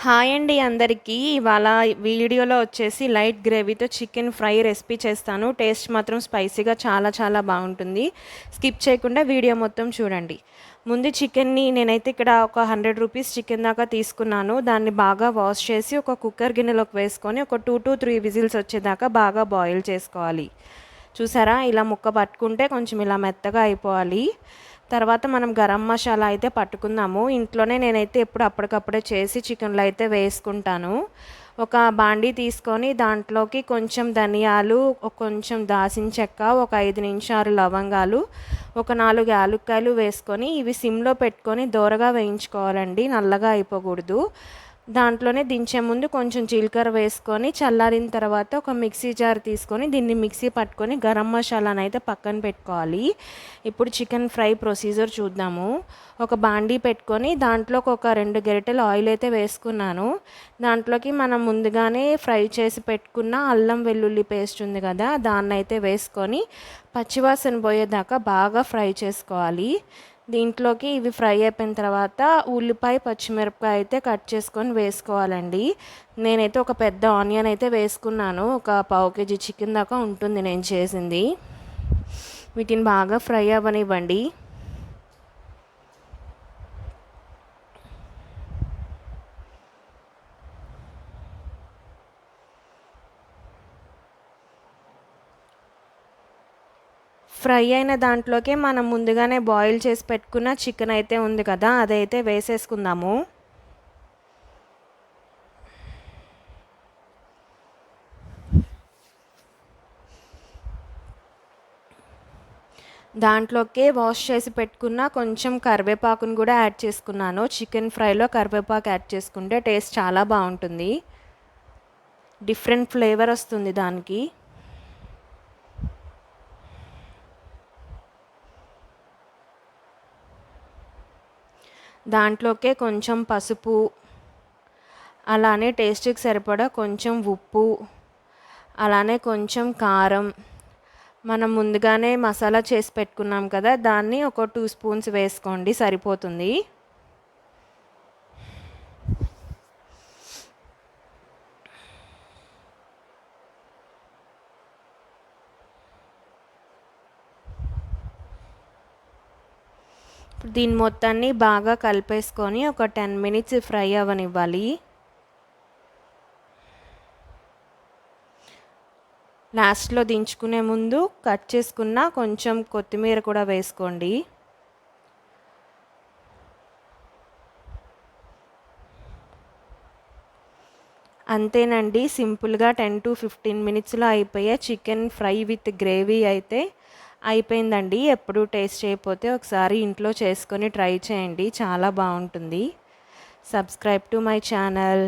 Hi అండి అందరికీ. ఇవాళ వీడియోలో వచ్చేసి లైట్ గ్రేవీతో చికెన్ ఫ్రై రెసిపీ చేస్తాను. టేస్ట్ మాత్రం స్పైసీగా చాలా చాలా బాగుంటుంది. స్కిప్ చేయకుండా వీడియో మొత్తం చూడండి. ముందు చికెన్ని నేనైతే ఇక్కడ ఒక 100 రూపీస్ చికెన్ దాకా తీసుకున్నాను. దాన్ని బాగా వాష్ చేసి ఒక కుక్కర్ గిన్నెలోకి వేసుకొని ఒక 2 to 3 విజిల్స్ వచ్చేదాకా బాగా బాయిల్ చేసుకోవాలి. చూసారా, ఇలా ముక్క పట్టుకుంటే కొంచెం ఇలా మెత్తగా అయిపోవాలి. తర్వాత మనం గరం మసాలా అయితే పట్టుకుందాము. ఇంట్లోనే నేనైతే ఎప్పుడు అప్పటికప్పుడే చేసి చికెన్లో అయితే వేసుకుంటాను. ఒక బాండీ తీసుకొని దాంట్లోకి కొంచెం ధనియాలు, కొంచెం దాల్చిన చెక్క, ఒక 5 నిమిషాలు లవంగాలు, ఒక 4 యాలక్కాయలు వేసుకొని ఇవి సిమ్లో పెట్టుకొని దోరగా వేయించుకోవాలండి, నల్లగా అయిపోకూడదు. దాంట్లోనే దించే ముందు కొంచెం జీలకర్ర వేసుకొని చల్లారిన తర్వాత ఒక మిక్సీ జార్ తీసుకొని దీన్ని మిక్సీ పట్టుకొని గరం మసాలాను అయితే పక్కన పెట్టుకోవాలి. ఇప్పుడు చికెన్ ఫ్రై ప్రొసీజర్ చూద్దాము. ఒక బాండీ పెట్టుకొని దాంట్లోకి ఒక 2 గరిటెలు ఆయిల్ అయితే వేసుకున్నాను. దాంట్లోకి మనం ముందుగానే ఫ్రై చేసి పెట్టుకున్న అల్లం వెల్లుల్లి పేస్ట్ ఉంది కదా, దాన్ని అయితే వేసుకొని పచ్చివాసన పోయేదాకా బాగా ఫ్రై చేసుకోవాలి. దీంట్లోకి ఇవి ఫ్రై అయిపోయిన తర్వాత ఉల్లిపాయ, పచ్చిమిరపకాయ అయితే కట్ చేసుకొని వేసుకోవాలండి. నేనైతే ఒక పెద్ద ఆనియన్ అయితే వేసుకున్నాను. ఒక 1/2 kg చికెన్ దాకా ఉంటుంది నేను చేసింది. వీటిని బాగా ఫ్రై అవ్వనివ్వండి. ఫ్రై అయిన దాంట్లోకి మనం ముందుగానే బాయిల్ చేసి పెట్టుకున్న చికెన్ అయితే ఉంది కదా, అదైతే వేసేసుకుందాము. దాంట్లోకి వాష్ చేసి పెట్టుకున్న కొంచెం కరివేపాకును కూడా యాడ్ చేసుకున్నాను. చికెన్ ఫ్రైలో కరివేపాకు యాడ్ చేసుకుంటే టేస్ట్ చాలా బాగుంటుంది, డిఫరెంట్ ఫ్లేవర్ వస్తుంది దానికి. దాంట్లోకే కొంచెం పసుపు, అలానే టేస్ట్కి సరిపడా కొంచెం ఉప్పు, అలానే కొంచెం కారం, మనం ముందుగానే మసాలా చేసి పెట్టుకున్నాం కదా, దాన్ని ఒక 2 స్పూన్స్ వేసుకోండి, సరిపోతుంది. దీని మొత్తాన్ని బాగా కలిపేసుకొని ఒక 10 minutes ఫ్రై అవ్వనివ్వాలి. లాస్ట్లో దించుకునే ముందు కట్ చేసుకున్న కొంచెం కొత్తిమీర కూడా వేసుకోండి. అంతేనండి, సింపుల్గా 10 to 15 minutesలో అయిపోయే చికెన్ ఫ్రై విత్ గ్రేవీ అయితే అయిపోయిందండి. ఎప్పుడు టేస్ట్ చేయకపోతే ఒకసారి ఇంట్లో చేసుకొని ట్రై చేయండి, చాలా బాగుంటుంది. Subscribe to my channel.